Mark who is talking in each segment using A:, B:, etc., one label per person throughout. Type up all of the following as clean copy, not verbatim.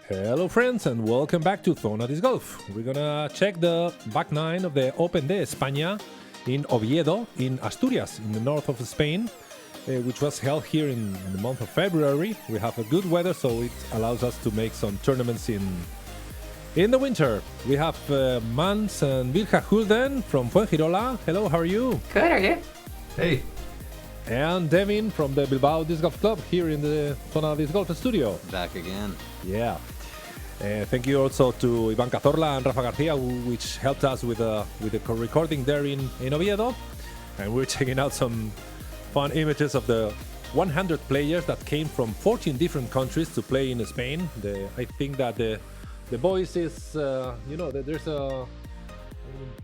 A: Hello friends and welcome back to Zonadiscgolf. We're gonna check the back nine of the Open de España in Oviedo in Asturias in the north of Spain, which was held here in the month of February. We have a good weather, so it allows us to make some tournaments in the winter. We have Mans and Vilja Hulden from Fuengirola. Hello, how are you?
B: Good, are you?
C: Hey.
A: And Devin from the Bilbao Disc Golf Club here in the Zonadiscgolf studio.
D: Back again.
A: Yeah. Thank you also to Iván Cazorla and Rafael García, which helped us with the recording there in Oviedo. And we're checking out some fun images of the 100 players that came from 14 different countries to play in Spain. I think that the boys is, there's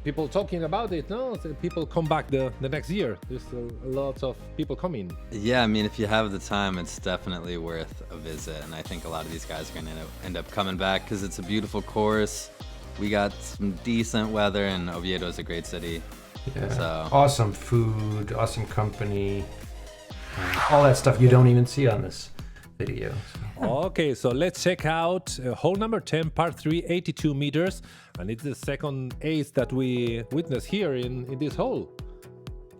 A: people talking about it, no? So people come back the next year. There's a lot of people coming.
D: Yeah, I mean, if you have the time, it's definitely worth a visit. And I think a lot of these guys are going to end up coming back because it's a beautiful course. We got some decent weather, and Oviedo is a great city.
C: Yeah.
D: So.
C: Awesome food, awesome company, all that stuff you don't even see on this video.
A: Okay, so let's check out hole number 10, par 3, 82 meters. And it's the second ace that we witness here in this hole.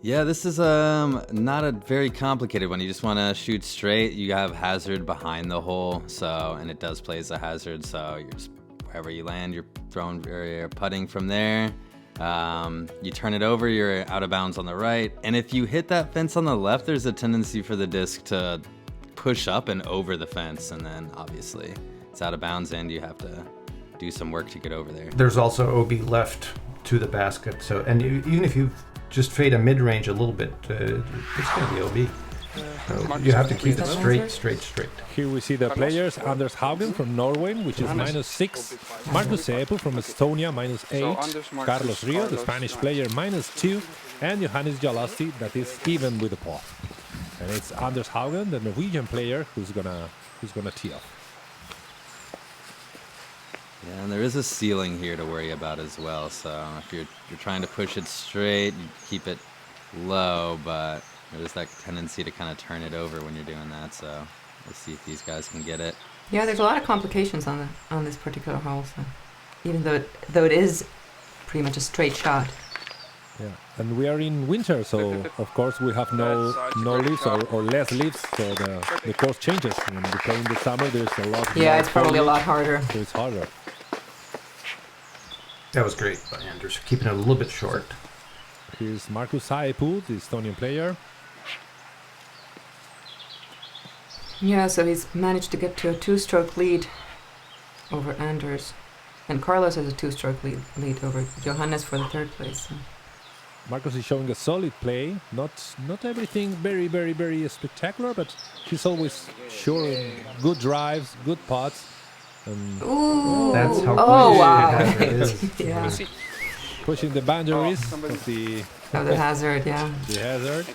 D: Yeah, this is not a very complicated one. You just want to shoot straight. You have hazard behind the hole, and it does play as a hazard. So you're just, wherever you land, you're putting from there. You turn it over, you're out of bounds on the right. And if you hit that fence on the left, there's a tendency for the disc to push up and over the fence, and then obviously it's out of bounds and you have to do some work to get over there.
C: There's also OB left to the basket, and even if you just fade a mid-range a little bit, it's going to be OB. So you have to keep it straight.
A: Here we see the players: Anders Haugen from Norway, which is -6, Markus Saarepu from Estonia, -8, Carlos Rio, the Spanish player, -2, and Johannes Jalasti, that is even with the pot. And it's Anders Haugen, the Norwegian player, who's gonna tee off.
D: Yeah, and there is a ceiling here to worry about as well. So if you're trying to push it straight, you keep it low, but there's that tendency to kind of turn it over when you're doing that. So we'll see if these guys can get it.
B: Yeah, there's a lot of complications on this particular hole. So even though it is pretty much a straight shot.
A: Yeah, and we are in winter, so of course we have no leaves or less leaves, so the course changes. When we play in the summer, there's a lot.
B: Yeah, it's probably a lot harder.
A: So it's harder.
C: That was great by Anders, keeping it a little bit short.
A: Here's Markus Saarepu, the Estonian player.
B: Yeah, so he's managed to get to a 2-stroke lead over Anders, and Carlos has a 2-stroke lead over Johannes for the third place. So.
A: Markus is showing a solid play, not everything very, very, very spectacular, but he's always sure in good drives, good putts. And
B: ooh!
C: That's how
B: wow!
C: it is.
B: Yeah.
A: Pushing the boundaries of the
B: hazard, yeah.
A: The hazard.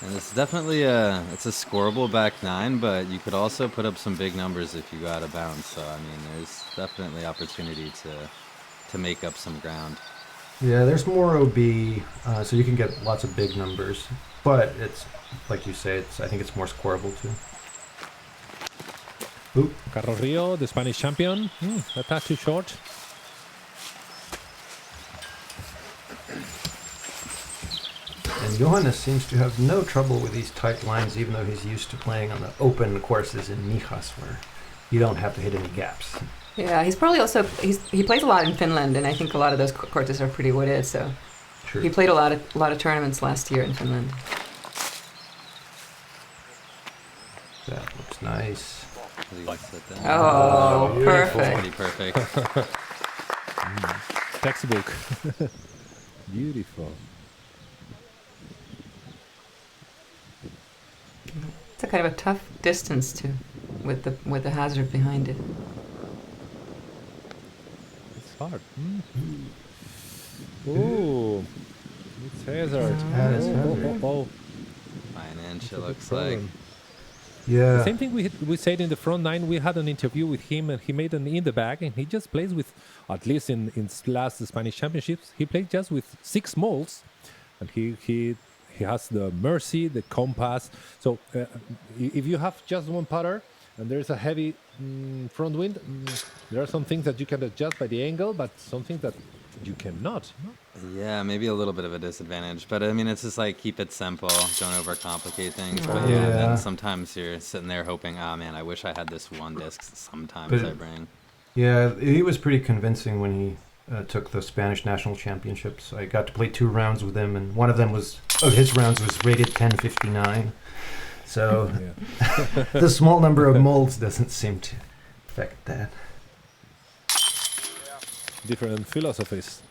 D: And it's definitely it's a scoreable back nine, but you could also put up some big numbers if you go out of bounds. So I mean, there's definitely opportunity to make up some ground.
C: Yeah, there's more OB, so you can get lots of big numbers, but it's like you say, I think it's more scoreable too. Ooh.
A: Carlos Rio, the Spanish champion, a touch too short.
C: And Johannes seems to have no trouble with these tight lines, even though he's used to playing on the open courses in Mijas, where you don't have to hit any gaps.
B: Yeah, he's probably also he plays a lot in Finland, and I think a lot of those courses are pretty wooded. So
C: True.
B: He played a lot of tournaments last year in Finland.
C: That looks nice.
B: Oh, perfect!
D: Pretty perfect.
A: Textbook. Beautiful.
B: It's a kind of a tough distance with the hazard behind it.
A: It's hard. Oh, it's hazard. Oh.
D: Fine inch, it looks like.
C: Yeah.
A: The same thing we said in the front nine. We had an interview with him, and he made an in the bag, and he just plays with, at least in last Spanish championships, he played just with 6 smalls, and he has the Mercy, the Compass. So if you have just one putter, and there's a heavy front wind. There are some things that you can adjust by the angle, but some things that you cannot. No?
D: Yeah, maybe a little bit of a disadvantage, but I mean, it's just like keep it simple, don't overcomplicate things. But
C: Yeah.
D: then sometimes you're sitting there hoping, oh man, I wish I had this one disc. Sometimes
C: But-
D: I bring.
C: Yeah, he was pretty convincing when he took the Spanish national championships. I got to play 2 rounds with him, and one of them was, his rounds was rated 1059. So
A: Yeah.
C: the small number of molds doesn't seem to affect that.
A: Different philosophies.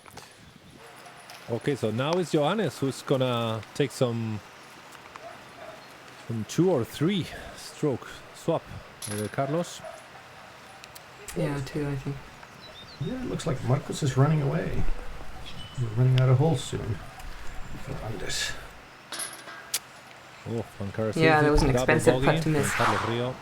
A: Okay, so now it's Johannes who's gonna take some 2 or 3 stroke swap over Carlos.
B: Yeah, 2, I think.
C: Yeah, it looks like Markus is running away. We're running out of holes soon. For Anders.
A: Oh, from García,
B: Yeah, that was an
A: double
B: expensive
A: bogey
B: putt to
A: from
B: miss.
A: Carlos Rio.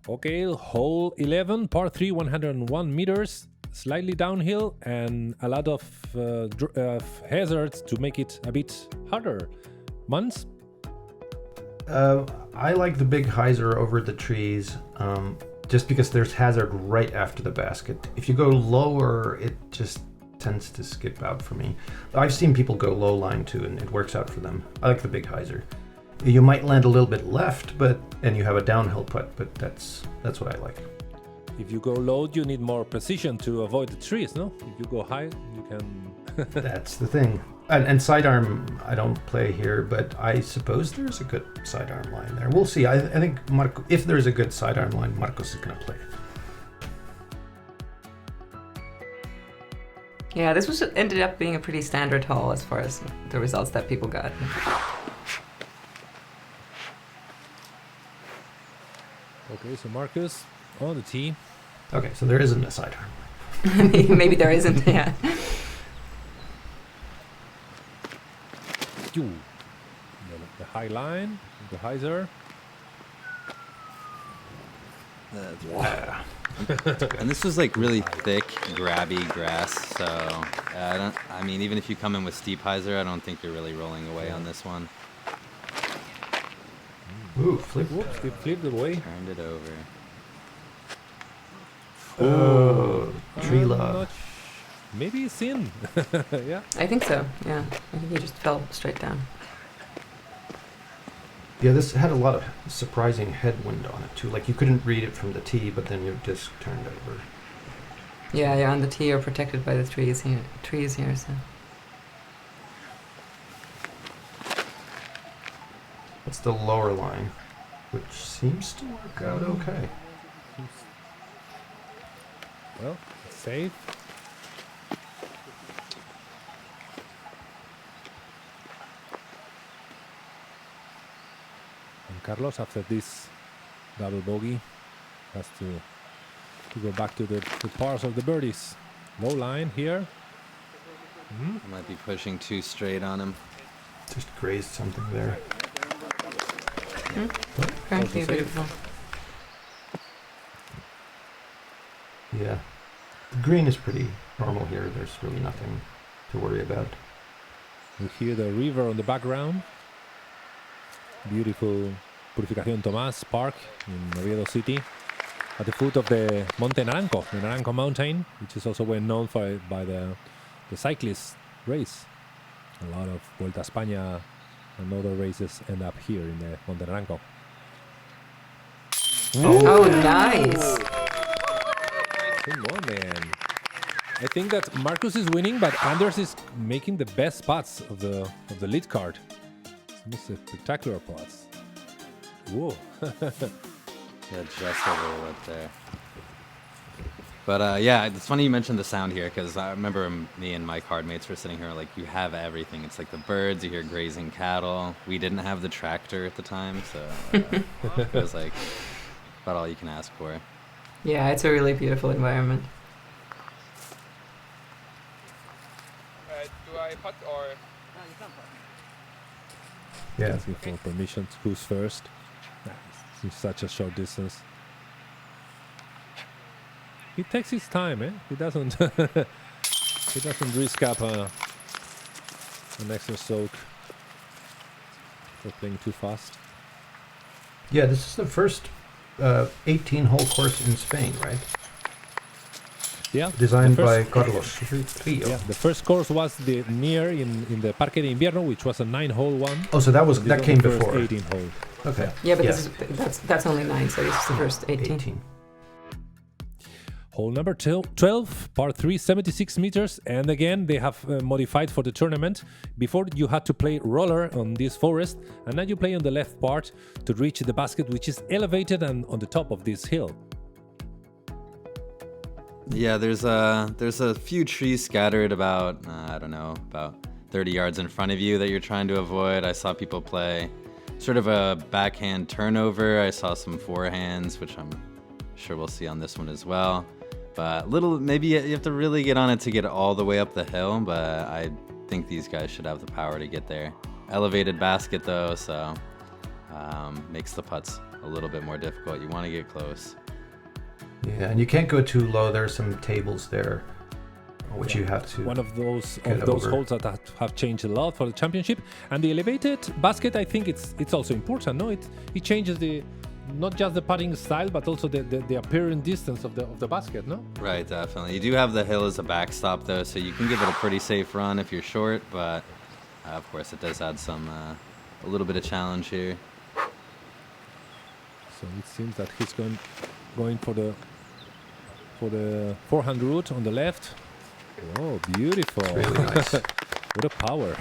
A: Okay, hole 11, par 3, 101 meters, slightly downhill, and a lot of hazards to make it a bit harder. Mans?
C: I like the big hyzer over the trees, just because there's hazard right after the basket. If you go lower, it just tends to skip out for me. I've seen people go low line too, and it works out for them. I like the big hyzer. You might land a little bit left, and you have a downhill putt, but that's what I like.
A: If you go low, you need more precision to avoid the trees, no? If you go high, you can...
C: That's the thing. And sidearm, I don't play here, but I suppose there's a good sidearm line there. We'll see. I think if there's a good sidearm line, Markus is going to play it.
B: Yeah, this was ended up being a pretty standard hole as far as the results that people got.
A: Okay, so Markus on the tee.
C: Okay, so there isn't a sidearm line.
B: Maybe there isn't, yeah.
A: The high line, the hyzer.
C: Yeah.
D: And this was like really thick, grabby grass, so I mean, even if you come in with steep hyzer, I don't think you're really rolling away on this one.
C: Ooh, flip.
A: Whoops, it flipped away.
D: Turned it over.
C: Oh, tree
A: I'm
C: love.
A: not maybe it's in. Yeah.
B: I think so, yeah. I think he just fell straight down.
C: Yeah, this had a lot of surprising headwind on it too. Like you couldn't read it from the tee, but then your disc turned over.
B: Yeah, you're on the tee or protected by the trees here, so.
C: That's the lower line, which seems to work out okay.
A: Well, it's safe. And Carlos, after this double bogey, has to go back to the pars of the birdies. Low line here.
D: I might be pushing too straight on him.
C: Just grazed something there.
B: Apparently
A: Also
B: beautiful.
C: Yeah. The green is pretty normal here. There's really nothing to worry about.
A: You hear the river on the background. Beautiful Purificación Tomás Park in Oviedo City. At the foot of the Monte Naranco, the Naranco Mountain, which is also well known by the cyclist race. A lot of Vuelta a España and other races end up here in the Monte Naranco.
B: Oh, nice!
A: Come on, man. I think that Markus is winning, but Anders is making the best spots of the lead card. Some spectacular putts. Whoa.
D: Yeah, just over the lip there. But yeah, it's funny you mentioned the sound here, because I remember me and my card mates were sitting here like, you have everything. It's like the birds, you hear grazing cattle. We didn't have the tractor at the time, so it was like about all you can ask for.
B: Yeah, it's a really beautiful environment.
E: Do I putt or?
C: Yeah.
A: Asking for permission. Who's first? It's such a short distance. He takes his time, eh? He doesn't he doesn't risk up an extra soak for playing too fast.
C: Yeah, this is the first 18-hole course in Spain, right?
A: Yeah.
C: Designed by Carlos Trillo.
A: Yeah, the first course was near in the Parque de Invierno, which was a 9-hole one.
C: Oh, so that came before.
A: 18-hole.
C: Okay.
B: Yeah, but that's only 9, so this is the first 18.
A: Hole number 12, par 3, 76 meters. And again, they have modified for the tournament. Before, you had to play roller on this forest, and now you play on the left part to reach the basket, which is elevated and on the top of this hill.
D: Yeah, there's a few trees scattered about, about 30 yards in front of you that you're trying to avoid. I saw people play sort of a backhand turnover. I saw some forehands, which I'm sure we'll see on this one as well. But maybe you have to really get on it to get all the way up the hill, but I think these guys should have the power to get there. Elevated basket though, so makes the putts a little bit more difficult. You want to get close.
C: Yeah, and you can't go too low. There are some tables there, which you have to.
A: One of those holes that have changed a lot for the championship. And the elevated basket, I think it's also important. No, it changes not just the putting style, but also the apparent distance of the basket. No.
D: Right, definitely. You do have the hill as a backstop though, so you can give it a pretty safe run if you're short. But of course, it does add some a little bit of challenge here.
A: So it seems that he's going for the forehand route on the left. Oh, beautiful!
C: Really nice.
A: What a power!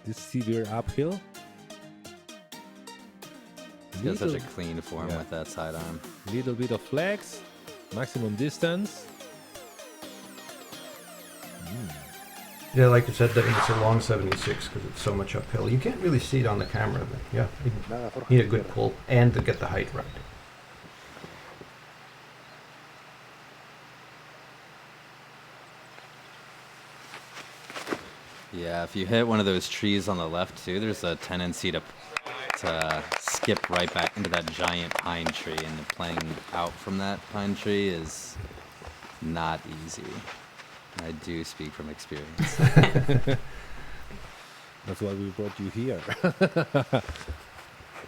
A: This severe uphill.
D: He's got such a clean form with that sidearm.
A: Little bit of flex, maximum distance.
C: Yeah, like you said, Devin, it's a long 76 because it's so much uphill. You can't really see it on the camera, but yeah, you need a good pull and to get the height right.
D: Yeah, if you hit one of those trees on the left too, there's a tendency to skip right back into that giant pine tree, and playing out from that pine tree is not easy. I do speak from experience.
A: That's why we brought you here.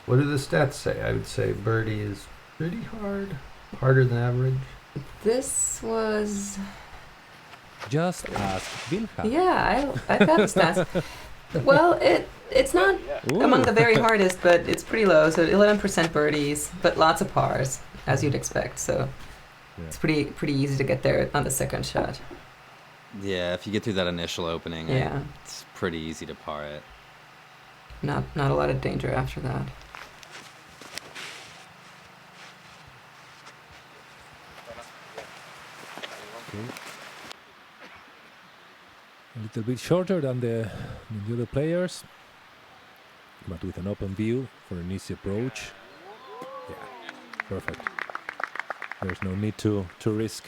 C: What do the stats say? I would say birdie is pretty hard, harder than average.
B: This was...
A: Just ask Vilja.
B: Yeah, I got the stats. Well, it's not among the very hardest, but it's pretty low. So 11% birdies, but lots of pars, as you'd expect. So it's pretty easy to get there on the second shot.
D: Yeah, if you get through that initial opening, it's pretty easy to par it.
B: Not a lot of danger after that.
A: Okay. A little bit shorter than the other players, but with an open view for an easy approach. Yeah, perfect. There's no need to risk.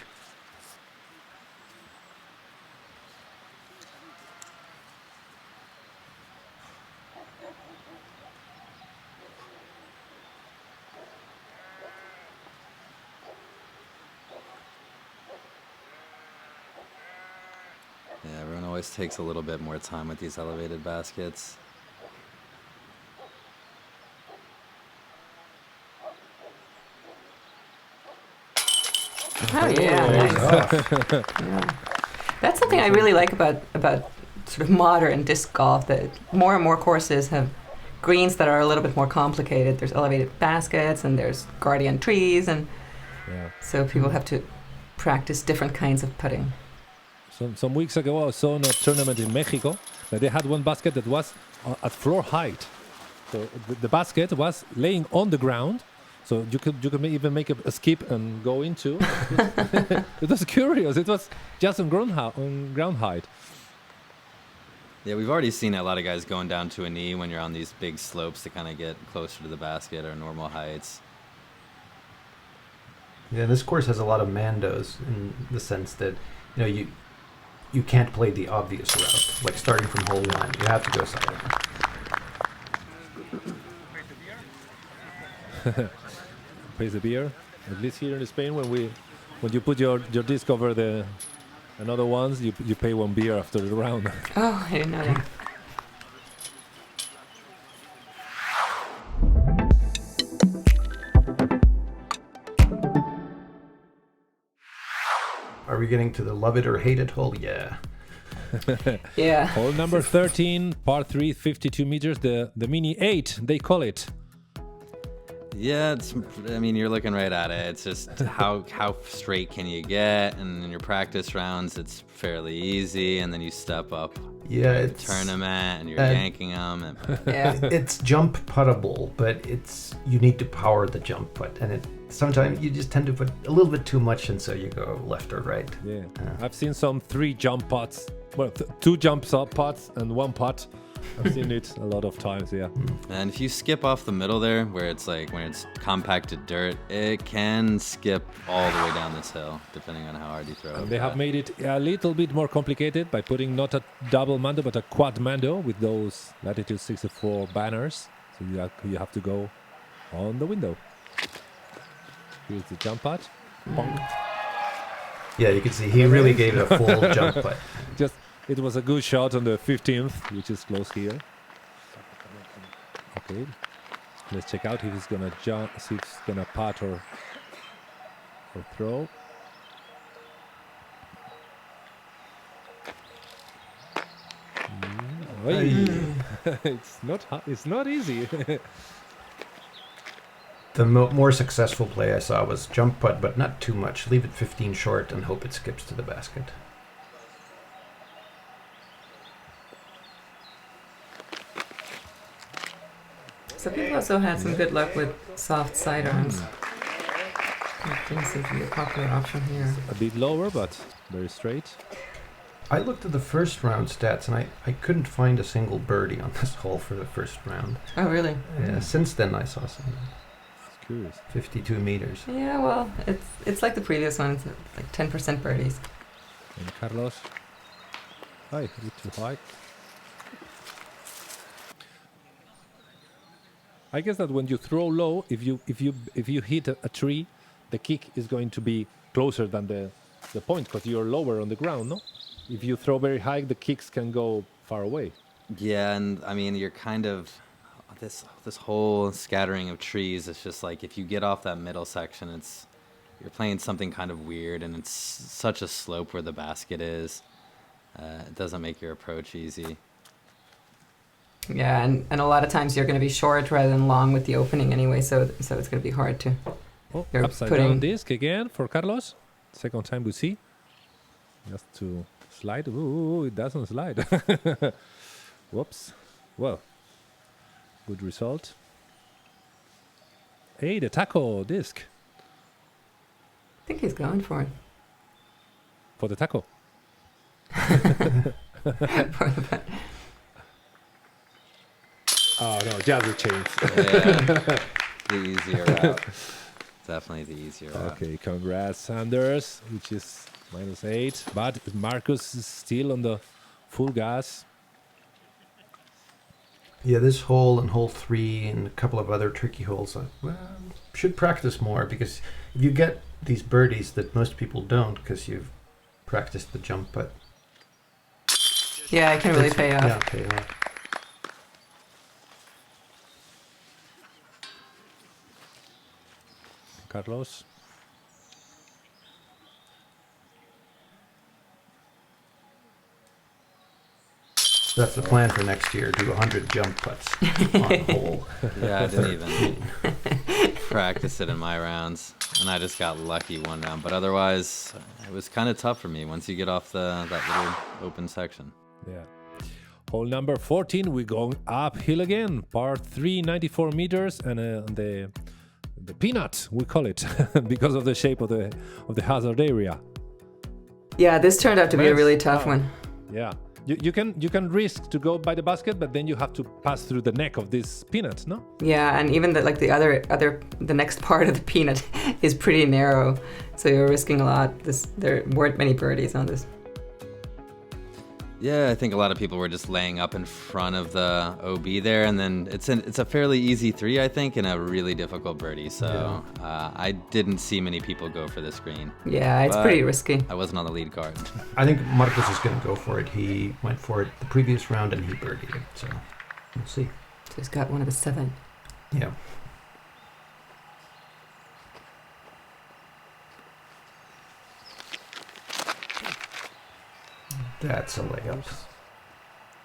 D: Yeah, everyone always takes a little bit more time with these elevated baskets.
B: Oh yeah, nice. Yeah. That's something I really like about sort of modern disc golf, that more and more courses have greens that are a little bit more complicated. There's elevated baskets and there's guardian trees, and so people have to practice different kinds of putting.
A: Some weeks ago, I saw in a tournament in Mexico that they had one basket that was at floor height. So the basket was laying on the ground, so you could even make a skip and go into. It was curious. It was just on ground height.
D: Yeah, we've already seen a lot of guys going down to a knee when you're on these big slopes to kind of get closer to the basket or normal heights.
C: Yeah, this course has a lot of mandos in the sense that, you can't play the obvious route, like starting from hole 1. You have to go sidearm.
A: Pays the beer. At least here in Spain, when you put your disc over the another ones, you pay 1 beer after the round.
B: Oh, I didn't know that.
C: Are we getting to the love it or hate it hole? Yeah.
B: Yeah.
A: Hole number 13, par 3, 52 meters, the mini 8, they call it.
D: Yeah, you're looking right at it. It's just how straight can you get, and in your practice rounds, it's fairly easy, and then you step up.
C: Yeah, it's
D: tournament, and you're yanking them.
B: Yeah.
C: It's jump puttable, but you need to power the jump putt, and sometimes you just tend to put a little bit too much, and so you go left or right.
A: Yeah, I've seen some 3 jump putts, 2 jump putts and 1 putt. I've seen it a lot of times, yeah.
D: And if you skip off the middle there, where it's like when it's compacted dirt, it can skip all the way down this hill, depending on how hard you throw.
A: And they have made it a little bit more complicated by putting not a double mando, but a quad mando with those latitude 64 banners. So you have to go on the window. Here's the jump putt. Bonk.
C: Yeah, you can see he really gave it a full jump putt.
A: It was a good shot on the 15th, which is close here. Okay, let's check out if he's gonna jump, see if he's gonna putt or throw. It's not easy.
C: The more successful play I saw was jump putt, but not too much. Leave it 15 short and hope it skips to the basket.
B: So people also had some good luck with soft sidearms. It didn't seem to be a popular option here.
A: A bit lower, but very straight.
C: I looked at the first round stats, and I couldn't find a single birdie on this hole for the first round.
B: Oh, really?
C: Yeah, since then I saw some.
A: It's curious.
C: 52 meters.
B: Yeah, well, it's like the previous one. It's like 10% birdies.
A: And Carlos. Hi, a bit too high. I guess that when you throw low, if you hit a tree, the kick is going to be closer than the point because you're lower on the ground, no? If you throw very high, the kicks can go far away.
D: Yeah, and you're kind of this whole scattering of trees. It's just like if you get off that middle section, you're playing something kind of weird, and it's such a slope where the basket is. It doesn't make your approach easy.
B: Yeah, and a lot of times you're going to be short rather than long with the opening anyway, so it's going to be hard to.
A: Upside down disc again for Carlos. Second time we see. Just to slide. Ooh, it doesn't slide. Whoops. Well, good result. Hey, the taco disc.
B: I think he's going for it.
A: For the taco.
B: For the bet.
A: Oh no, just the chains.
D: Yeah, the easier route. Definitely the easier route.
A: Okay, congrats, Anders, which is -8. But Markus is still on the full gas.
C: Yeah, this hole and hole 3 and a couple of other tricky holes, should practice more, because if you get these birdies that most people don't because you've practiced the jump putt.
B: Yeah, it can really pay off.
C: Yeah, pay off.
A: Carlos.
C: So that's the plan for next year, do 100 jump putts on hole.
D: Yeah, I didn't even practice it in my rounds, and I just got lucky one round. But otherwise, it was kind of tough for me once you get off that little open section.
A: Yeah. Hole number 14, we're going uphill again. Par 3, 94 meters, and the peanut, we call it, because of the shape of the hazard area.
B: Yeah, this turned out to be a really tough one.
A: Yeah. You can risk to go by the basket, but then you have to pass through the neck of this peanut, no?
B: Yeah, and even the next part of the peanut is pretty narrow, so you're risking a lot. There weren't many birdies on this.
D: Yeah, I think a lot of people were just laying up in front of the OB there, and then it's a fairly easy 3, I think, and a really difficult birdie. So I didn't see many people go for this green.
B: Yeah, it's pretty risky.
D: I wasn't on the lead card.
C: I think Markus is going to go for it. He went for it the previous round and he birdied it. So we'll see.
B: So he's got one of the 7.
C: Yeah. That's a layup.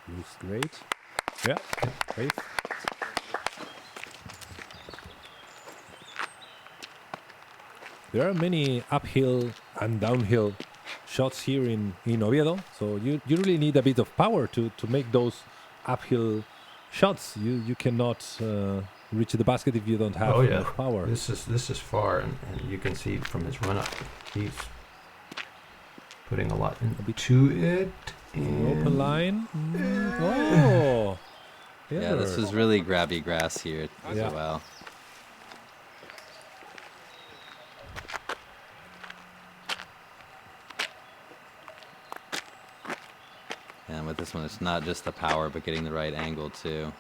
A: Looks great. Yeah, great. There are many uphill and downhill shots here in Oviedo, so you really need a bit of power to make those uphill shots. You cannot reach the basket if you don't have enough power.
C: This is far, and you can see from his run up, he's putting a lot into it.
A: Open line. Oh,
D: Yeah, this was really grabby grass here as well. And with this one, it's not just the power, but getting the right angle too.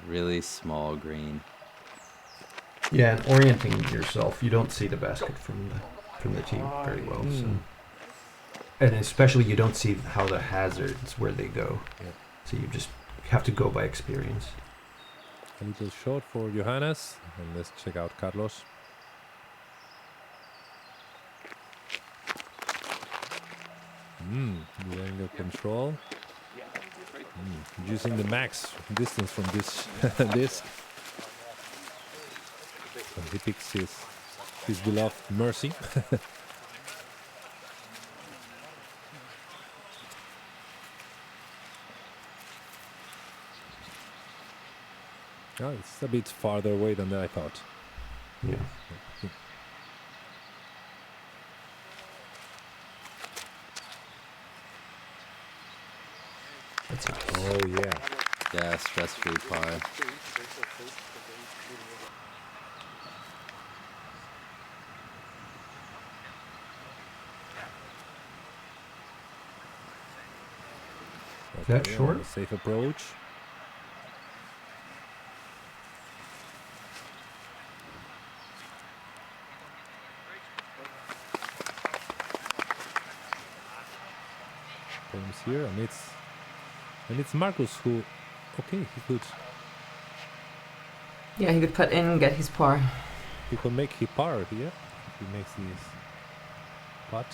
D: Really small green.
C: Yeah, and orienting yourself, you don't see the basket from the tee very well. So. And especially you don't see how the hazards, where they go.
A: Yeah.
C: So you just have to go by experience.
A: A little short for Johannes, and let's check out Carlos. The angle control. Using the max distance from this disc. So he picks his beloved Mercy. Oh, it's a bit farther away than I thought.
C: Yeah.
A: That's nice. Oh yeah.
D: Yeah, stress-free par.
C: That short?
A: Safe approach. Comes here, and it's Markus who, he could.
B: Yeah, he could put in and get his par.
A: He could make his par here. He makes his putt.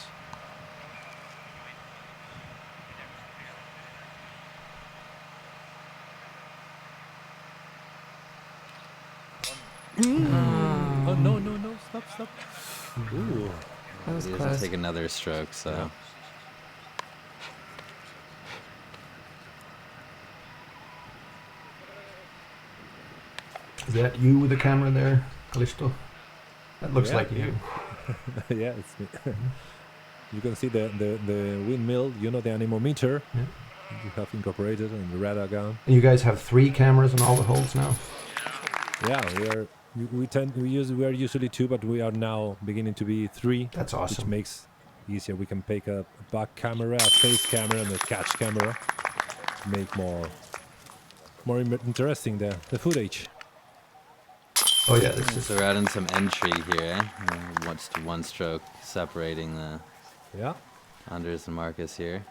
A: Oh no! Stop! Ooh.
B: That was
D: He
B: close.
D: doesn't take another stroke, so.
A: Yeah.
C: Is that you with the camera there, Calixto? That looks like you.
A: Yeah, it's me. You can see the windmill, the anemometer.
C: Yeah.
A: You have incorporated in the radar gun.
C: And you guys have 3 cameras in all the holes now?
A: Yeah, we are usually 2, but we are now beginning to be 3.
C: That's
A: Which
C: awesome.
A: makes easier. We can take a back camera, a face camera, and a catch camera to make more interesting the footage.
C: Oh yeah, this is
D: So we're adding some entry here, eh? What's one stroke separating the Anders and Markus here.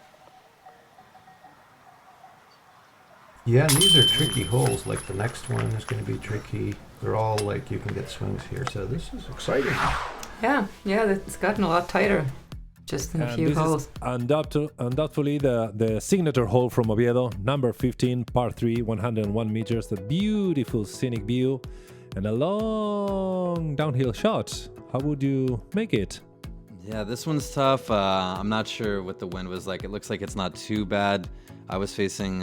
C: Yeah, and these are tricky holes. Like the next one is going to be tricky. They're all like you can get swings here. So this is exciting.
B: Yeah, it's gotten a lot tighter just in a few
A: this
B: holes.
A: is undoubtedly the signature hole from Oviedo, number 15, par 3, 101 meters. The beautiful scenic view and a long downhill shot. How would you make it?
D: Yeah, this one's tough. I'm not sure what the wind was like. It looks like it's not too bad. I was facing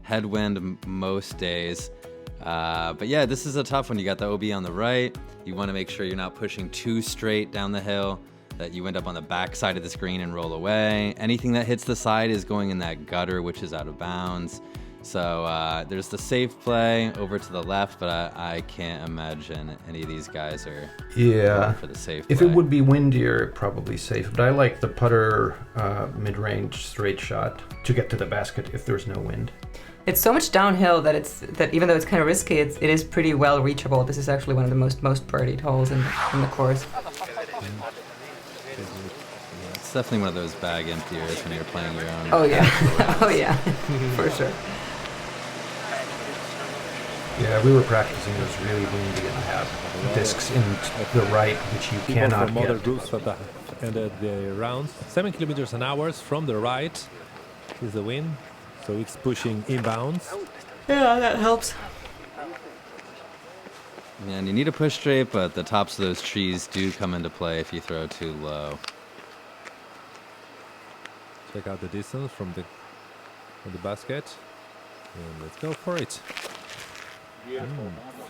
D: headwind most days. But yeah, this is a tough one. You got the OB on the right. You want to make sure you're not pushing too straight down the hill, that you end up on the back side of the screen and roll away. Anything that hits the side is going in that gutter, which is out of bounds. So there's the safe play over to the left, but I can't imagine any of these guys are going for the safe play.
C: If it would be windier, probably safe. But I like the putter mid-range straight shot to get to the basket if there's no wind.
B: It's so much downhill that even though it's kind of risky, it is pretty well reachable. This is actually one of the most birdied holes in the course.
D: It's definitely one of those bag emptiers when you're playing your own.
B: Oh yeah, oh yeah, for sure.
C: Yeah, we were practicing. It was really windy and have discs in the right, which you cannot
A: from
C: get.
A: other groups that have ended the rounds. 7 kilometers an hour from the right is the wind, so it's pushing inbounds.
B: Yeah, that helps.
D: Yeah, and you need to push straight, but the tops of those trees do come into play if you throw too low.
A: Check out the distance from the basket. And let's go for it.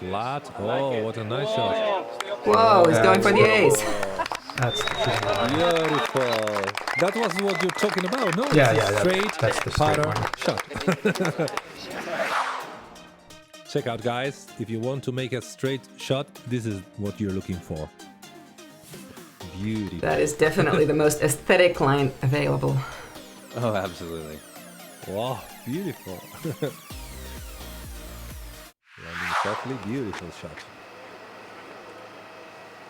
A: Flat. Oh, what a nice shot.
B: Whoa, he's going for the ace.
C: That's
A: Beautiful. That was what you're talking about, no?
C: Yeah,
A: It's a
C: yeah,
A: straight
C: that's the straight
A: putter
C: one.
A: shot. Check out, guys. If you want to make a straight shot, this is what you're looking for. Beautiful.
B: That is definitely the most aesthetic line available.
D: Oh, absolutely.
A: Wow, beautiful. Landing softly, beautiful shot.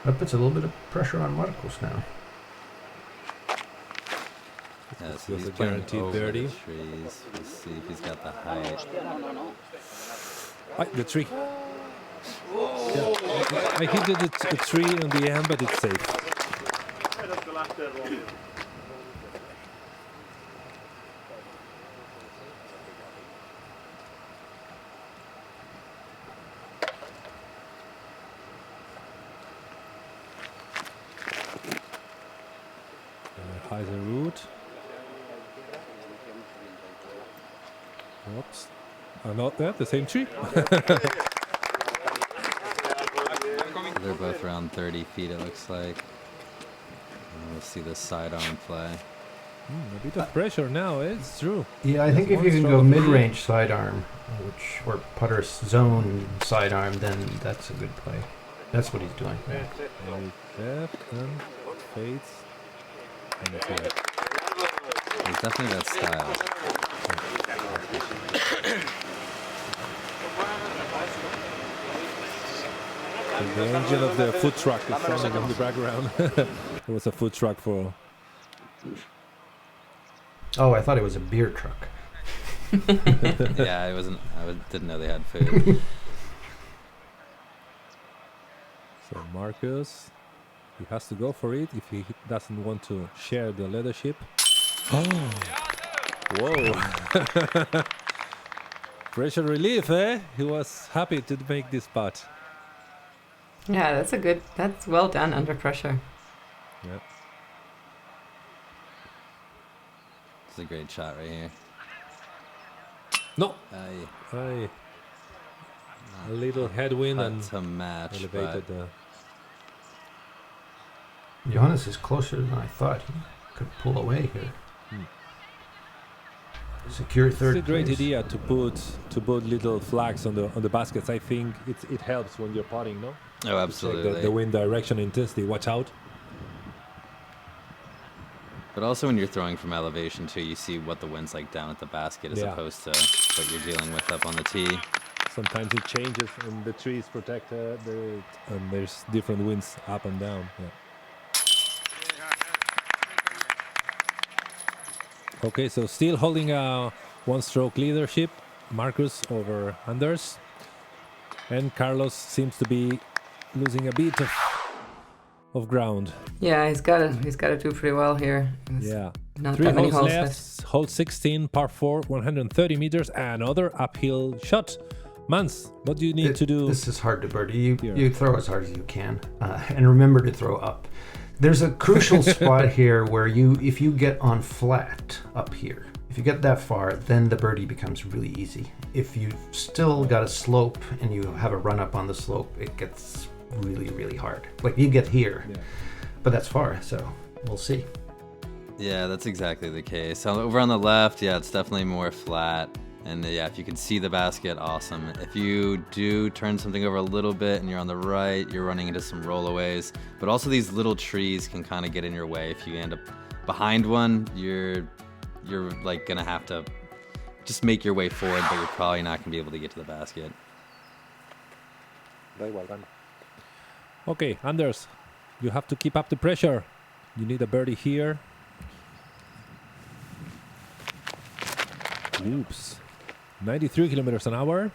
C: That puts a little bit of pressure on Markus now.
D: Yeah,
A: This
D: so
A: was
D: he's
A: a
D: playing
A: guaranteed
D: over
A: birdie.
D: the trees. Let's see if he's got the height.
A: The tree. Yeah. I hit a tree on the end, but it's safe. High the root. Oops. Not that, the same tree.
D: They're both around 30 feet, it looks like. And we'll see the sidearm play.
A: A bit of pressure now, it's true.
C: Yeah, I think if you can go mid-range sidearm, or putter zone sidearm, then that's a good play. That's what he's doing. Yeah.
A: Left and fades. And it's there.
D: There's definitely that style.
A: The engine of the food truck is sounding in the background. There was a food truck for...
C: Oh, I thought it was a beer truck.
D: Yeah, didn't know they had food.
A: So Markus, he has to go for it if he doesn't want to share the leadership. Oh! Whoa! Pressure relief, eh? He was happy to make this putt.
B: Yeah, that's well done under pressure.
A: Yeah.
D: It's a great shot right here.
A: No!
D: Aye.
A: Aye. A little headwind and
D: to match,
A: elevated the...
C: Johannes is closer than I thought. He could pull away here. Secure third
A: It's a great
C: place.
A: idea to put little flags on the baskets. I think it helps when you're putting, no?
D: Oh, absolutely.
A: The wind direction, intensity. Watch out.
D: But also when you're throwing from elevation too, you see what the wind's like down at the basket as opposed to what you're dealing with up on the tee.
A: Sometimes it changes and the trees protect and there's different winds up and down. Yeah. Okay, so still holding a one-stroke leadership, Markus over Anders, and Carlos seems to be losing a bit of ground.
B: Yeah, he's got to do pretty well here.
A: Yeah.
B: Not
A: 3
B: that many
A: holes
B: holes
A: left. Hole 16, par 4, 130 meters, another uphill shot. Mans, what do you need to do?
C: This is hard to birdie. You throw as hard as you can, and remember to throw up. There's a crucial spot here where if you get on flat up here, if you get that far, then the birdie becomes really easy. If you've still got a slope and you have a run up on the slope, it gets really, really hard. Like you get here, but that's far, so we'll see.
D: Yeah, that's exactly the case. So over on the left, yeah, it's definitely more flat. And yeah, if you can see the basket, awesome. If you do turn something over a little bit and you're on the right, you're running into some rollaways. But also these little trees can kind of get in your way. If you end up behind one, you're like gonna have to just make your way forward, but you're probably not gonna be able to get to the basket.
A: Okay, Anders, you have to keep up the pressure. You need a birdie here. Oops. 93 kilometers an hour.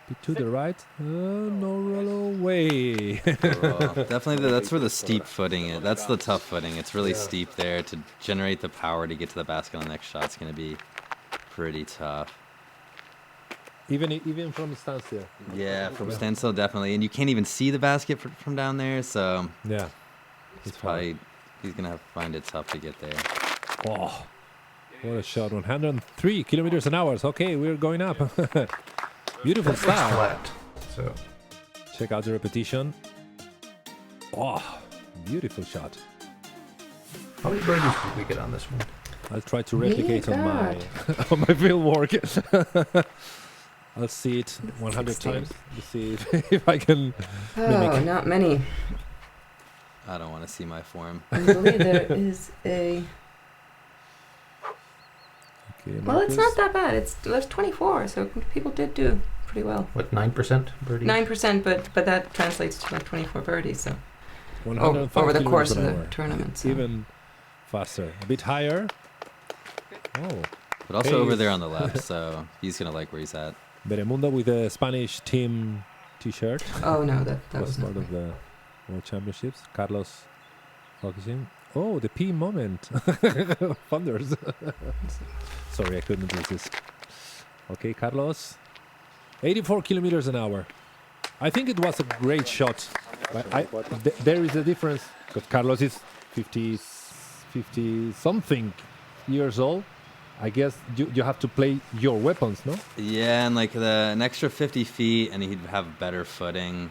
A: Bit to the right. No roll away.
D: Definitely, that's where the steep footing is. That's the tough footing. It's really steep there. To generate the power to get to the basket on the next shot's going to be pretty tough.
A: Even from standstill.
D: Yeah, from standstill, definitely. And you can't even see the basket from down there, so
A: yeah,
D: he's going to have to find it tough to get there.
A: Oh. What a shot, 103 kilometers an hour. Okay, we're going up. Beautiful start.
C: Flat. So
A: check out the repetition. Oh, beautiful shot.
C: how many birdies did we get on this one?
A: I'll try to replicate on my on my field work. I'll see it 100 times to see if I can mimic.
B: Not many.
D: I don't want to see my form.
B: I believe there is a...
A: Okay,
B: well, it's not that bad. There's 24, so people did do pretty well.
C: What, 9% birdies?
B: 9%, but that translates to like 24 birdies. So
A: 105
B: over the course
A: kilometers
B: of
A: an
B: the
A: hour.
B: tournament. So.
A: Even faster, a bit higher. Oh,
D: But also over there on the left, so he's going to like where he's at.
A: Beremundo with the Spanish team T-shirt.
B: Oh no, that
A: was
B: was
A: part
B: not
A: of the World Championships. Carlos focusing. Oh, the P moment. Thunders. Sorry, I couldn't resist. Okay, Carlos. 84 kilometers an hour. I think it was a great shot. There is a difference because Carlos is 50 something years old. I guess you have to play your weapons, no?
D: Yeah, and like an extra 50 feet, and he'd have better footing.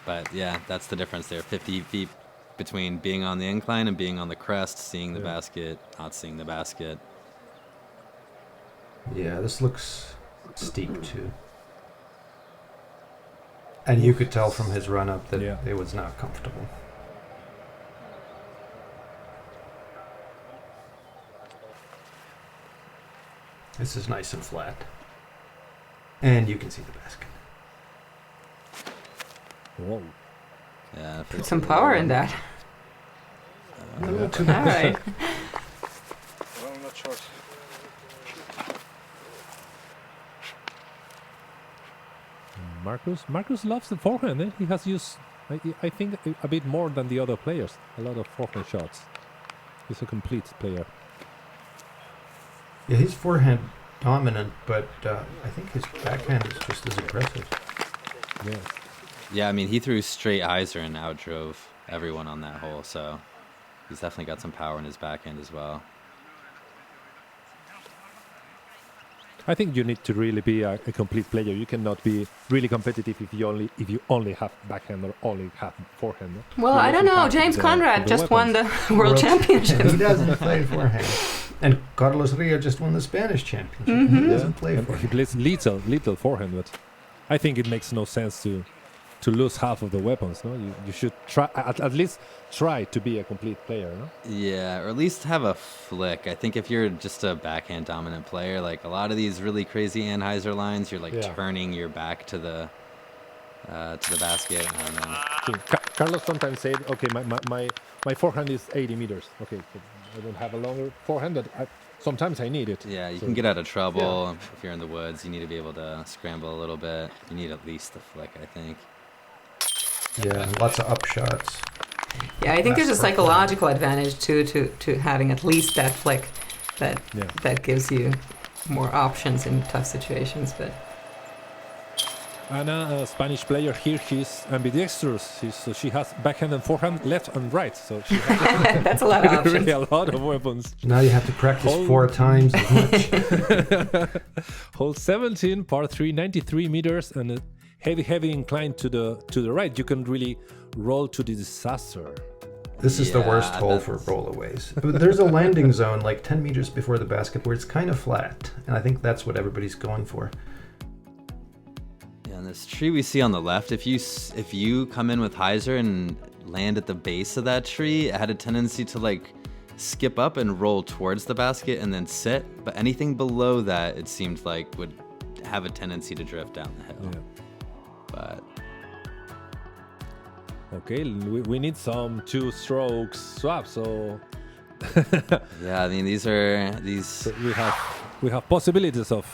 D: But yeah, that's the difference there. 50 feet between being on the incline and being on the crest, seeing the basket, not seeing the basket.
C: Yeah, this looks steep too. And you could tell from his run up that it was not comfortable. This is nice and flat. And you can see the basket.
A: Whoa.
D: Yeah,
B: put some power in that.
C: A little too
B: All right.
E: Well, not short.
A: Markus loves the forehand. Eh? He has used, I think, a bit more than the other players. A lot of forehand shots. He's a complete player.
C: Yeah, his forehand dominant, but I think his backhand is just as aggressive.
A: Yeah.
D: Yeah, I mean, he threw straight hyzer and outdrove everyone on that hole, so he's definitely got some power in his backhand as well.
A: I think you need to really be a complete player. You cannot be really competitive if you only have backhand or only have forehand. No?
B: Well, I don't know. James Conrad just won the World Championship.
C: He doesn't play forehand. And Carlos Ria just won the Spanish championship.
B: Mm-hmm.
C: He doesn't play
A: And
C: forehand.
A: he plays little forehand, but I think it makes no sense to lose half of the weapons. No, you should try at least try to be a complete player. No?
D: Yeah, or at least have a flick. I think if you're just a backhand dominant player, like a lot of these really crazy Anheuser lines, you're like turning your back to the basket. I don't know.
A: See, Carlos sometimes said, "Okay, my forehand is 80 meters. Okay, so I don't have a longer forehand, but sometimes I need it."
D: Yeah, you can get out of trouble if you're in the woods. You need to be able to scramble a little bit. You need at least the flick, I think.
C: Yeah, lots of upshots.
B: Yeah, I think there's a psychological advantage to having at least that flick that gives you more options in tough situations. But
A: Anna, a Spanish player here, she's ambidextrous. So she has backhand and forehand, left and right. So she has
B: that's a lot of options.
A: really a lot of weapons.
C: Now you have to practice 4 times as much.
A: Hole 17, par 3, 93 meters, and a heavy incline to the right. You can really roll to the disaster.
C: This is the worst hole for rollaways. But there's a landing zone like 10 meters before the basket where it's kind of flat, and I think that's what everybody's going for.
D: Yeah, and this tree we see on the left, if you come in with hyzer and land at the base of that tree, it had a tendency to like skip up and roll towards the basket and then sit. But anything below that, it seemed like would have a tendency to drift down the hill.
A: Yeah.
D: But
A: Okay, we need some 2-stroke swap, so
D: yeah, I mean these.
A: so we have possibilities of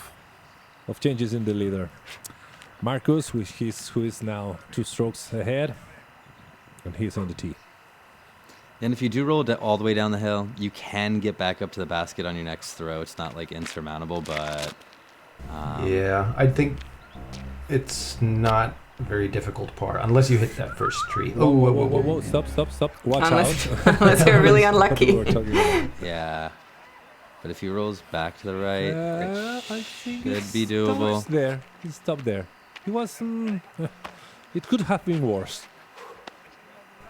A: changes in the leader. Markus, who is now 2 strokes ahead, and he's on the tee.
D: And if you do roll all the way down the hill, you can get back up to the basket on your next throw. It's not like insurmountable, but
C: yeah, I think it's not a very difficult par unless you hit that first tree.
A: Whoa, stop. Watch out.
B: Unless you're really
A: That's what we
B: unlucky.
A: were talking about.
D: yeah. But if he rolls back to the right,
A: I
D: it
A: think
D: should be
A: it's
D: doable.
A: towards there. He stopped there. He was. It could have been worse.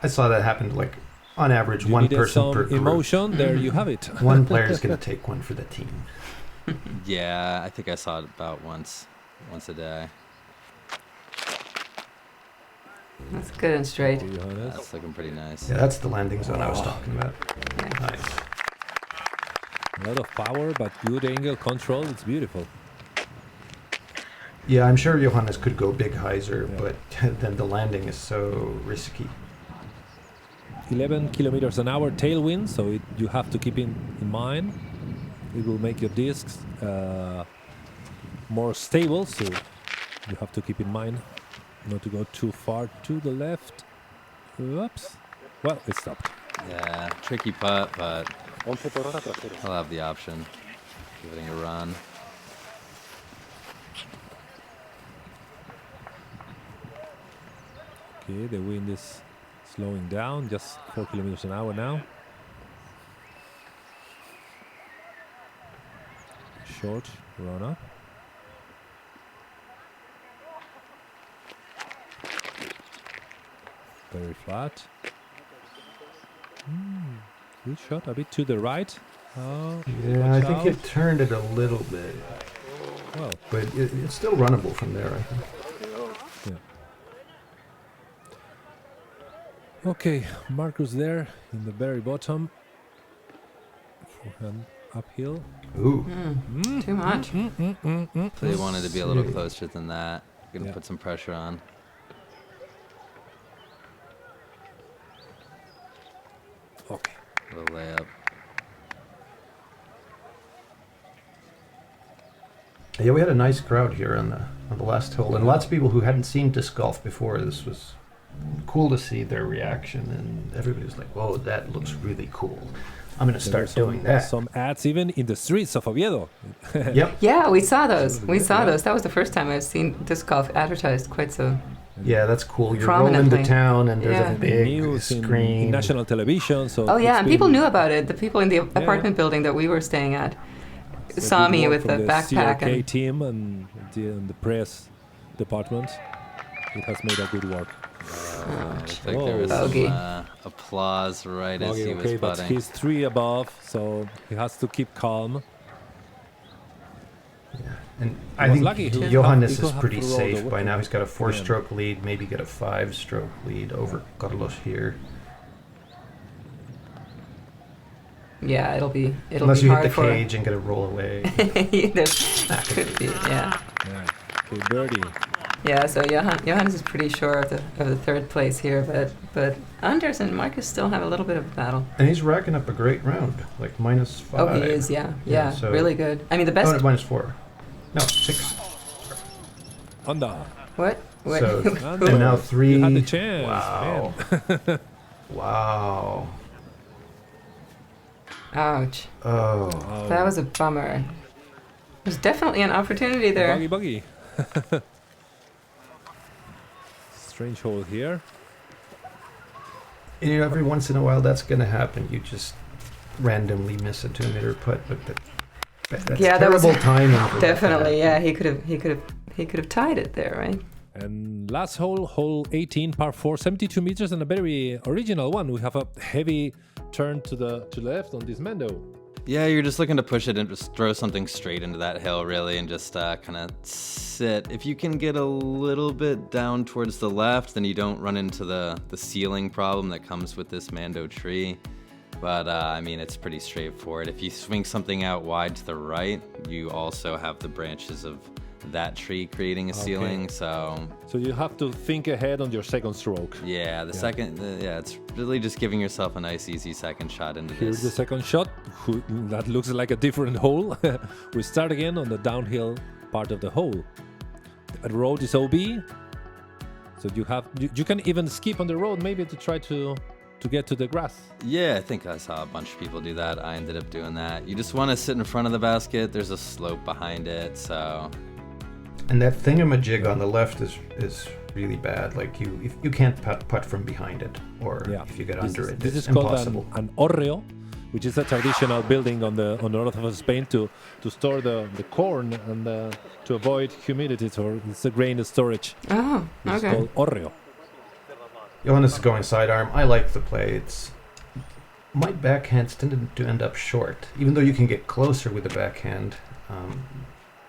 C: I saw that happen like on average
A: You
C: one
A: needed
C: person
A: some
C: per group.
A: emotion. There you have it.
C: One player is going to take one for the team.
D: Yeah, I think I saw it about once a day.
B: That's good and straight.
A: Johannes.
D: That's looking pretty nice.
C: Yeah, that's the landing zone I was talking about. Nice.
A: A lot of power, but good angle control. It's beautiful.
C: Yeah, I'm sure Johannes could go big hyzer,
A: Yeah.
C: but then the landing is so risky.
A: 11 kilometers an hour tailwind, so you have to keep in mind. It will make your discs more stable, so you have to keep in mind not to go too far to the left. Oops. Well, it stopped.
D: Yeah, tricky putt, but I'll have the option. Give it a run.
A: Okay, the wind is slowing down, just 4 kilometers an hour now. Short run up. Very flat. Good shot, a bit to the right. Oh,
C: Yeah, I
A: watch
C: think
A: out.
C: it turned it a little bit,
A: Well,
C: but it's still runnable from there, I think.
A: okay, Markus there in the very bottom. Forehand uphill.
C: Ooh.
B: Too much.
D: So they wanted to be a little
C: see.
D: closer than that. Gonna
A: Yeah.
D: put some pressure on.
A: Okay.
D: A little layup.
C: Yeah, we had a nice crowd here on the last hole, and lots of people who hadn't seen disc golf before. This was cool to see their reaction, and everybody was like, "Whoa, that looks really cool! I'm gonna
A: There were
C: start doing that."
A: Some ads even in the streets of Oviedo.
C: Yep.
B: Yeah, we saw those. We
A: Yeah.
B: saw those. That was the first time I've seen disc golf advertised quite so.
C: Yeah, that's cool. You're rolling into
B: Prominently.
C: town, and there's
B: Yeah.
C: a big
A: News
C: screen.
A: in national television. So
B: Oh yeah,
A: it's
B: and people
A: been-
B: knew about it. The people in the apartment building that we were staying at
A: it's
B: saw
A: good
B: me
A: work
B: with
A: from
B: the backpack
A: CRK
B: and
A: team and the press department. It has made a good work.
D: Looks like there was
B: Bogey.
D: some applause right as he was
A: Okay, but
D: putting.
A: he's 3 above, so he has to keep calm.
C: And
A: He
C: I
A: was
C: think
A: lucky. He could
C: Johannes
A: have- he
C: is
A: could
C: pretty
A: have rolled
C: safe
A: over.
C: by now. He's got a 4-stroke lead, maybe get a 5-stroke lead over Carlos here.
B: yeah, it'll be
C: Unless you hit
B: hard
C: the
B: for.
C: cage and get a roll away.
B: There's could be, yeah.
A: Yeah. Okay, birdie.
B: Yeah, so Johannes is pretty sure of the third place here, but Anders and Markus still have a little bit of a battle.
C: And he's racking up a great round, like -5.
B: Oh, he is, yeah,
C: so-
B: really good. I mean, the
C: Oh,
B: best.
C: no, -4. No, 6.
A: Under.
B: What? What?
C: So,
A: Under.
C: and now 3.
A: You had the chance.
C: Wow.
A: Man.
C: Wow.
B: Ouch!
C: Oh.
A: Oh,
B: That was a bummer. There's definitely an opportunity there.
A: Buggy. Strange hole here.
C: You know, every once in a while that's going to happen. You just randomly miss a 2-meter putt, but that's
B: Yeah, that was
C: terrible timing. for that to
B: Definitely,
C: happen.
B: yeah. He could have tied it there, right?
A: And last hole, hole 18, par 4, 72 meters, and a very original one. We have a heavy turn to the left on this Mando.
D: Yeah, you're just looking to push it and just throw something straight into that hill, really, and just kind of sit. If you can get a little bit down towards the left, then you don't run into the ceiling problem that comes with this Mando tree. But, I mean, it's pretty straightforward. If you swing something out wide to the right, you also have the branches of that tree creating a ceiling, so
A: you have to think ahead on your second stroke.
D: yeah, second, it's really just giving yourself a nice easy second shot into
A: Here's the
D: this.
A: second shot. That looks like a different hole. We start again on the downhill part of the hole. The road is OB, so you can even skip on the road maybe to try to get to the grass.
D: Yeah, I think I saw a bunch of people do that. I ended up doing that. You just want to sit in front of the basket. There's a slope behind it, so
C: And that thingamajig on the left is really bad. Like you can't putt from behind it, or if you get under it,
A: This
C: it's
A: is called
C: impossible.
A: an orreo, which is a traditional building on the north of Spain to store the corn and to avoid humidity. So it's a grain storage.
B: Oh,
A: It's
B: okay.
A: called orreo.
C: Johannes is going sidearm. I like the play. It's my backhands tended to end up short, even though you can get closer with the backhand.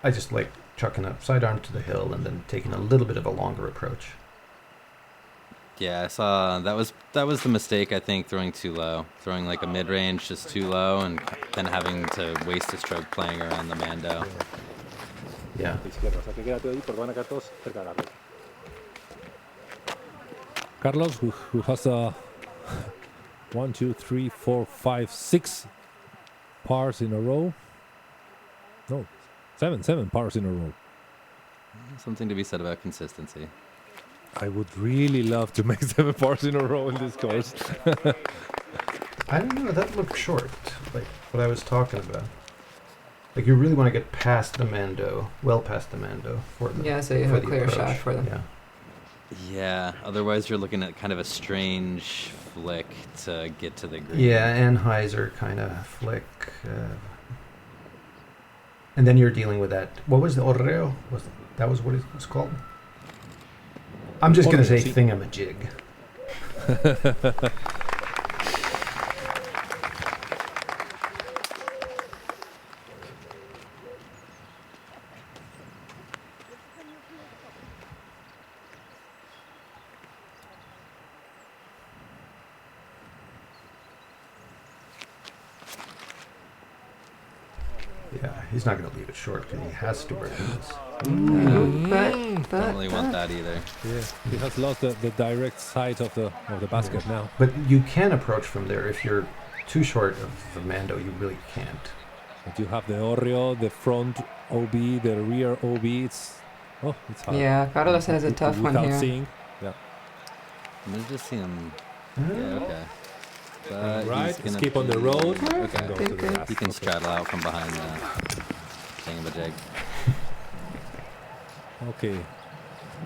C: I just like chucking a sidearm to the hill and then taking a little bit of a longer approach.
D: yeah, I saw that was the mistake, I think, throwing too low. Throwing like a mid-range just too low and then having to waste a stroke playing around the Mando.
C: Yeah.
A: Carlos, who has 1, 2, 3, 4, 5, 6 pars in a row. No, 7 pars in a row.
D: Something to be said about consistency.
A: I would really love to make 7 pars in a row in this course.
C: I don't know. That looked short, like what I was talking about. Like you really want to get past the Mando, well past the Mando for the
B: Yeah, so you
C: for
B: have a
C: the
B: clear
C: approach.
B: shot for them.
C: Yeah.
D: Yeah, otherwise you're looking at kind of a strange flick to get to the green.
C: Yeah, Anheuser kind of flick. And then you're dealing with that. What was the orreo? That was what it was called? I'm just going to say thingamajig. Yeah, he's not going to leave it short because he has to break this.
B: But
D: Don't really want that either.
A: Yeah, he has lost the direct side of the basket now.
C: But you can approach from there. If you're too short of the Mando, you really can't.
A: But you have the orreo, the front OB, the rear OB. It's hard.
B: yeah, Carlos has a tough one
A: Without
B: here.
A: seeing. Yeah.
D: I'm just seeing him. Yeah, okay. But
A: Right,
D: he's gonna
A: skip on the
D: be-
A: road.
D: Okay.
A: and go to the
B: Good.
A: grass.
D: He can straddle out from behind the thingamajig.
A: Okay.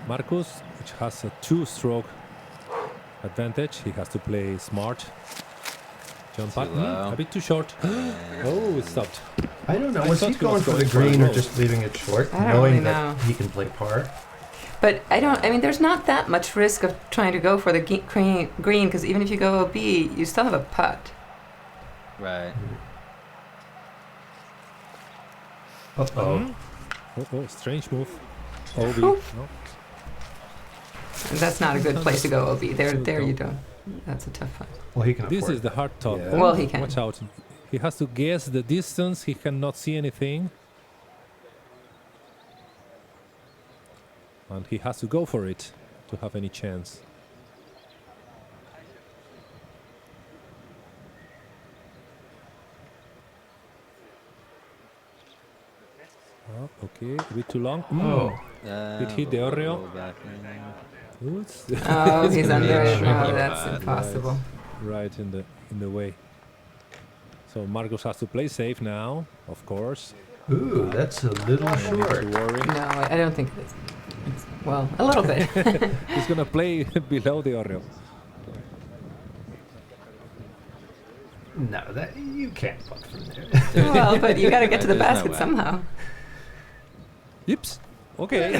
A: Markus, which has a 2-stroke advantage. He has to play smart. Jump
D: Too
A: back.
D: low.
A: A bit too short. Oh, it stopped.
C: I don't know.
A: I
C: Was
A: thought
C: he
A: he
C: going
A: was
C: for the
A: going for a
C: green or
A: roll.
C: just leaving it short,
B: I don't
C: knowing
B: really
C: that
B: know.
C: he can play par?
B: But I mean, there's not that much risk of trying to go for the green because even if you go OB, you still have a putt.
D: Right.
C: Uh-oh.
A: Oh, strange move. OB.
B: Oof.
A: No.
B: And that's not a good place to go OB. There
A: Should
B: you
A: go.
B: don't. That's a tough one.
C: Well, he can
A: This
C: afford
A: is the hard top.
C: Yeah.
B: Well, he can.
A: Watch out. He has to guess the distance. He cannot see anything. And he has to go for it to have any chance. Oh, okay, a bit too long.
C: Oh.
A: It hit the orreo.
D: roll back in.
A: Ooh, it's
B: Oh,
A: it's
B: he's
A: gonna be
B: under
A: a
B: it.
A: tricky
B: Oh,
A: putt.
B: that's impossible.
A: Right in the way. So Markus has to play safe now, of course.
C: Ooh, that's a little
A: No need
C: short.
A: to worry.
B: No, I don't think it is. Well, a little bit.
A: He's gonna play below the orreo.
C: No, that you can't putt from there.
B: Well, but you got to get to the
D: There's no
B: basket
D: way.
B: somehow.
A: Yips. Okay.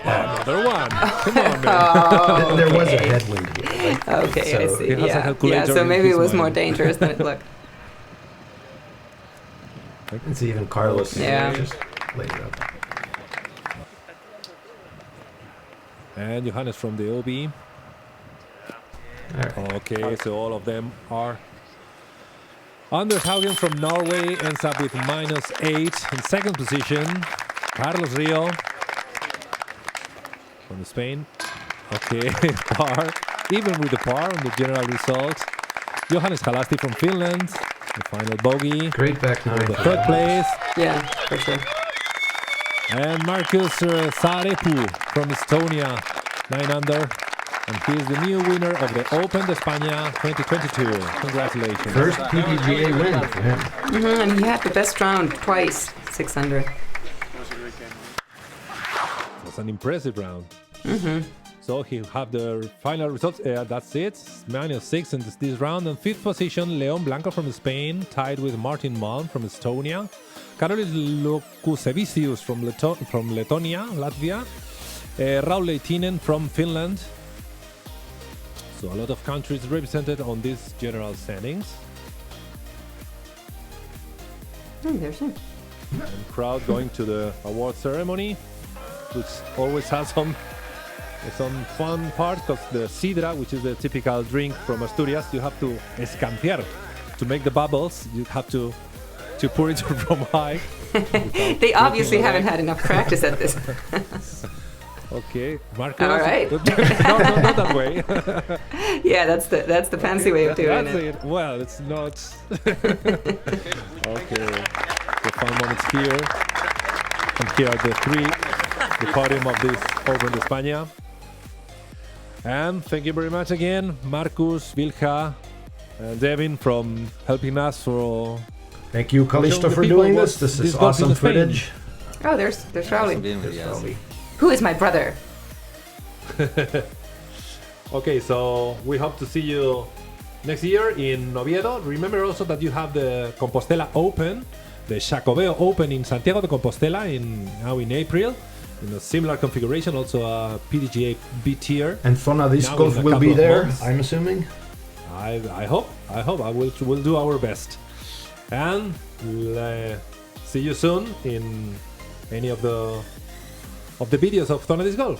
A: Another one. Come on, man.
B: Oh,
C: There was a
B: okay.
C: headwind here. Right?
B: Okay, I
C: So
B: see.
A: he has a
B: Yeah,
A: calculator
B: so
A: in
B: maybe
A: his
B: it was more
A: mind.
B: dangerous than it looked.
C: You can see even Carlos
B: Yeah.
C: just laid it up.
A: And Johannes from the OB.
C: All right.
A: Okay, so all of them are. Anders Haugen from Norway ends up with -8 in second position. Carlos Rio from Spain. Okay, par. Even with the par on the general results. Johannes Jalasti from Finland. The final bogey.
C: Great back nine.
A: The third place.
B: Yeah, for sure.
A: And Markus Saarepu from Estonia. 9 under. And he is the new winner of the Open de España 2022. Congratulations.
C: First PDGA win for him.
B: And he had the best round twice, 600.
A: That's an impressive round. So he have the final results. That's it. -6 in this round. And fifth position, Leon Blanco from Spain, tied with Martin Malm from Estonia. Karolis Lukusevicius from Letonia, Latvia. Raul Leitinen from Finland. So a lot of countries represented on these general standings.
B: There's him.
A: And crowd going to the award ceremony, which always has some fun part, because the sidra, which is the typical drink from Asturias, you have to escanciar to make the bubbles. You have to pour it from high.
B: They obviously haven't had enough practice at this.
A: Okay, Marcus.
B: All right.
A: No, not that way.
B: Yeah, that's the fancy way of doing
A: That's
B: it.
A: it. Well, it's not. Okay, the fun moments here. And here are the podium of this Open de España. And thank you very much again, Markus, Vilja, and Devin, from helping us for.
C: Thank you, Calixto,
A: the
C: for
A: people
C: doing
A: what
C: this. This is
A: disc golf
C: awesome
A: in Spain.
C: footage.
B: Oh, there's
D: Awesome
B: Raul.
D: being with you guys.
B: Who is my brother?
A: Okay, so we hope to see you next year in Oviedo. Remember also that you have the Compostela Open, the Xacobeo Open in Santiago de Compostela now in April, in a similar configuration, also a PDGA B tier.
C: And Zonadiscgolf
A: Now in a
C: will be
A: couple of
C: there,
A: months.
C: I'm assuming.
A: I hope. We'll do our best. And see you soon in any of the videos of Zonadiscgolf.